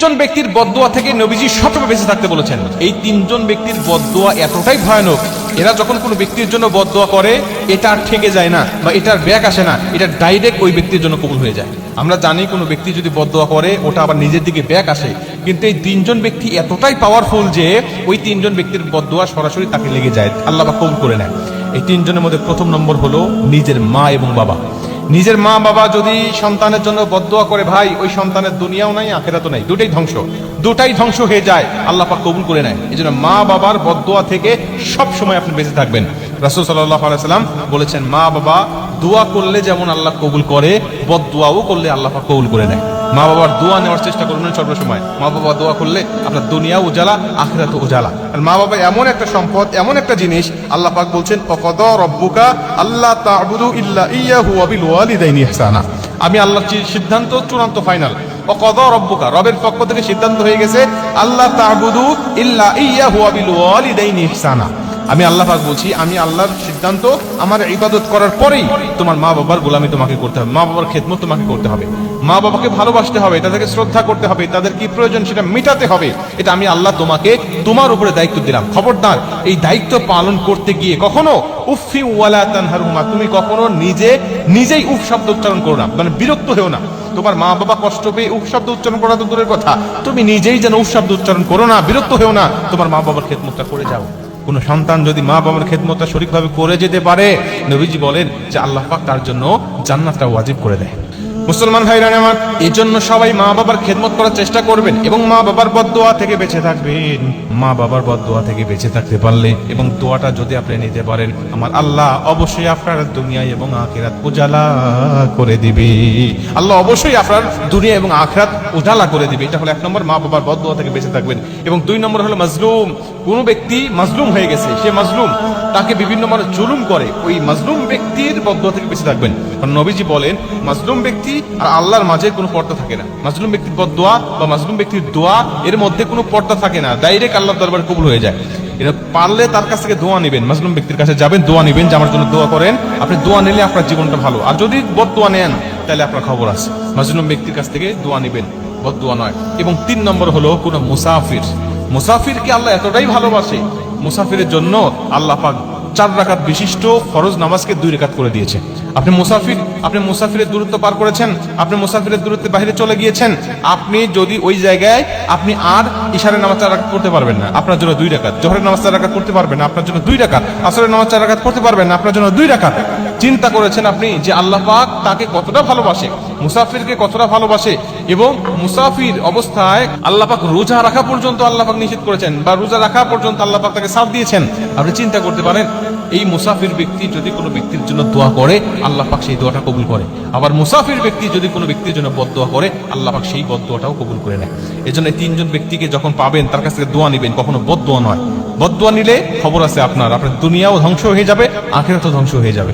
তিনজন ব্যক্তির বদদুয়া থেকে নবীজি সবসময় বেঁচে থাকতে বলেছেন। এই তিনজন ব্যক্তির বদদুয়া এতটাই ভয়ানক, এরা যখন কোনো ব্যক্তির জন্য বদদুয়া করে এটা আর ঠেকে যায় না বা এটার ব্যাক আসে না, এটা ডাইরেক্ট ওই ব্যক্তির জন্য কবুল হয়ে যায়। আমরা জানি কোনো ব্যক্তি যদি বদদুয়া করে ওটা আবার নিজের দিকে ব্যাক আসে, কিন্তু এই তিনজন ব্যক্তি এতটাই পাওয়ারফুল যে ওই তিনজন ব্যক্তির বদদুয়া সরাসরি তাকে লেগে যায়, আল্লাহ পাক কবুল করে নেয়। এই তিনজনের মধ্যে প্রথম নম্বর হলো নিজের মা এবং বাবা। নিজের মা বাবা যদি সন্তানের জন্য বদদুয়া করে, ভাই ওই সন্তানের দুনিয়াও নাই আখিরাতও নাই, দুটাই ধ্বংস হয়ে যায়, আল্লাহ পাক কবুল করে নেয়। এই জন্য মা বাবার বদদুয়া থেকে সব সময় আপনি বেঁচে থাকবেন। রাসূল সাল্লাল্লাহু আলাইহি ওয়াসাল্লাম বলেছেন, মা বাবা দোয়া করলে যেমন আল্লাহ কবুল করে, বদদুয়াও করলে আল্লাহ পাক কবুল করে নেয়। মা বাবার দোয়া নেওয়ার চেষ্টা করবেন সর্বসময়। মা বাবা দোয়া করলে আপনার দুনিয়া উজালা, আখিরাতও উজালা। আর মা বাবা এমন একটা সম্পদ, এমন একটা জিনিস, আল্লাহ পাক বলছেন, ওয়াকাদা রাব্বুকা আল্লা তা'বুদু ইল্লা ইয়্যাহু ওয়া বিল ওয়ালিদাইনি ইহসানা। আমি আল্লাহর সিদ্ধান্ত চূড়ান্ত ফাইনাল। ওয়াকাদা রাব্বুকা, রবের পক্ষ থেকে সিদ্ধান্ত হয়ে গেছে, আল্লা তা'বুদু ইল্লা ইয়্যাহু ওয়া বিল ওয়ালিদাইনি ইহসানা। আমি আল্লাহ পাক বলছি, আমি আল্লাহর সিদ্ধান্ত, আমার ইবাদত করার পরেই তোমার মা বাবার গোলামি তোমাকে করতে হবে, মা বাবার খেদমত তোমাকে করতে হবে, মা বাবাকে ভালোবাসতে হবে, তাদেরকে শ্রদ্ধা করতে হবে, তাদের কি প্রয়োজন সেটা মেটাতে হবে। এটা আমি আল্লাহ তোমাকে, তোমার উপরে দায়িত্ব দিলাম। খবরদার এই দায়িত্ব পালন করতে গিয়ে কখনো উফি ওয়ালা তানহারহুমা, তুমি কখনো নিজেই উফ শব্দ উচ্চারণ করো না, মানে বিরক্ত হও না। তোমার মা বাবা কষ্ট পেয়ে উফ শব্দ উচ্চারণ করা তো দূরের কথা, তুমি নিজেই যেন উফ শব্দ উচ্চারণ করো না, বিরক্ত হও না, তোমার মা বাবার খেদমতটা করে যাও। কোন সন্তান যদি মা বাবার খেদমতটা সঠিকভাবে করে যেতে পারে, নবীজি বলেন যে আল্লাহ পাক তার জন্য জান্নাতটা ওয়াজিব করে দেয়। মুসলমান ভাইরা আমার, এই জন্য সবাই মা বাবার খেদমত করার চেষ্টা করবেন এবং মা বাবার বদদুয়া থেকে বেঁচে থাকবেন। মা বাবার বদদুয়া থেকে বেঁচে থাকতে পারলে এবং দোয়াটা যদি আপনি নিতে পারেন, আমার আল্লাহ অবশ্যই আপনার দুনিয়া এবং আখিরাত উজালা করে দিবে। আল্লাহ অবশ্যই আপনার দুনিয়া এবং আখিরাত উজালা করে দিবে। এটা হলো এক নম্বর, মা বাবার বদদুয়া থেকে বেঁচে থাকবেন। এবং দুই নম্বর হলো মাজলুম। কোন ব্যক্তি মাজলুম হয়ে গেছে, সে মাজলুম, তাকে বিভিন্ন মানুষ জুলুম করে, ওই মাজলুম ব্যক্তির বদদুয়া থেকে বেঁচে থাকবেন। কারণ নবীজি বলেন, মাজলুম ব্যক্তি আর আল্লাহর মাঝে কোনো পর্দা থাকে না। মাজলুম ব্যক্তির বদদুয়া বা মাজলুম ব্যক্তির দোয়া, এর মধ্যে কোনো পর্দা থাকে না, ডাইরেক্ট আল্লাহর দরবারে কবুল হয়ে যায়। এটা পারলে তার কাছ থেকে দোয়া নেবেন, মাজলুম ব্যক্তির কাছে যাবেন, দোয়া নেবেন যে আমার জন্য দোয়া করেন। আপনি দোয়া নিলে আপনার জীবনটা ভালো। আর যদি বদদুয়া নেন তাহলে আপনার খবর আছে। মাজলুম ব্যক্তির কাছ থেকে দোয়া নেবেন, বদদুয়া নয়। এবং তিন নম্বর হলো কোন মুসাফিরকে আল্লাহ এতটাই ভালোবাসে, মুসাফিরের জন্য আল্লাহ পাক 4 রাকাত বিশিষ্ট ফরজ নামাজকে 2 রাকাত করে দিয়েছে। আপনি মুসাফিরের দূরত্ব পার করেছেন, আপনি মুসাফিরের দূরত্বের বাইরে চলে গিয়েছেন, আপনি যদি ওই জায়গায় আপনি আর ইশারের নামাজ 4 রাকাত করতে পারবেন না, আপনার জন্য 2 রাকাত। জোহরের নামাজ 4 রাকাত করতে পারবেন না, আপনার জন্য 2 রাকাত। আসরের নামাজ 4 রাকাত করতে পারবেন না, আপনার জন্য 2 রাকাত। চিন্তা করেছেন আপনি যে আল্লাহ পাক তাকে কতটা ভালোবাসে, মুসাফিরকে কতটা ভালোবাসে। এবং মুসাফির অবস্থায় আল্লাহ পাক রোজা রাখা পর্যন্ত আল্লাহ পাক নিষেধ করেছেন, বা রোজা রাখা পর্যন্ত আল্লাহ পাক তাকে সাথ দিয়েছেন। আপনি চিন্তা করতে পারেন, এই মুসাফির ব্যক্তি যদি কোনো ব্যক্তির জন্য দোয়া করে, আল্লাহ পাক সেই দোয়াটা কবুল করে। আবার মুসাফির ব্যক্তি যদি কোনো ব্যক্তির জন্য বদদোয়া করে, আল্লাহ পাক সেই বদদোয়াটাও কবুল করে নেয়। এজন্য এই তিনজন ব্যক্তিকে যখন পাবেন, তার কাছ থেকে দোয়া নেবেন, কখনো বদদোয়া নয়। বদদোয়া নিলে খবর আছে আপনার দুনিয়াও ধ্বংস হয়ে যাবে, আখিরাতও ধ্বংস হয়ে যাবে।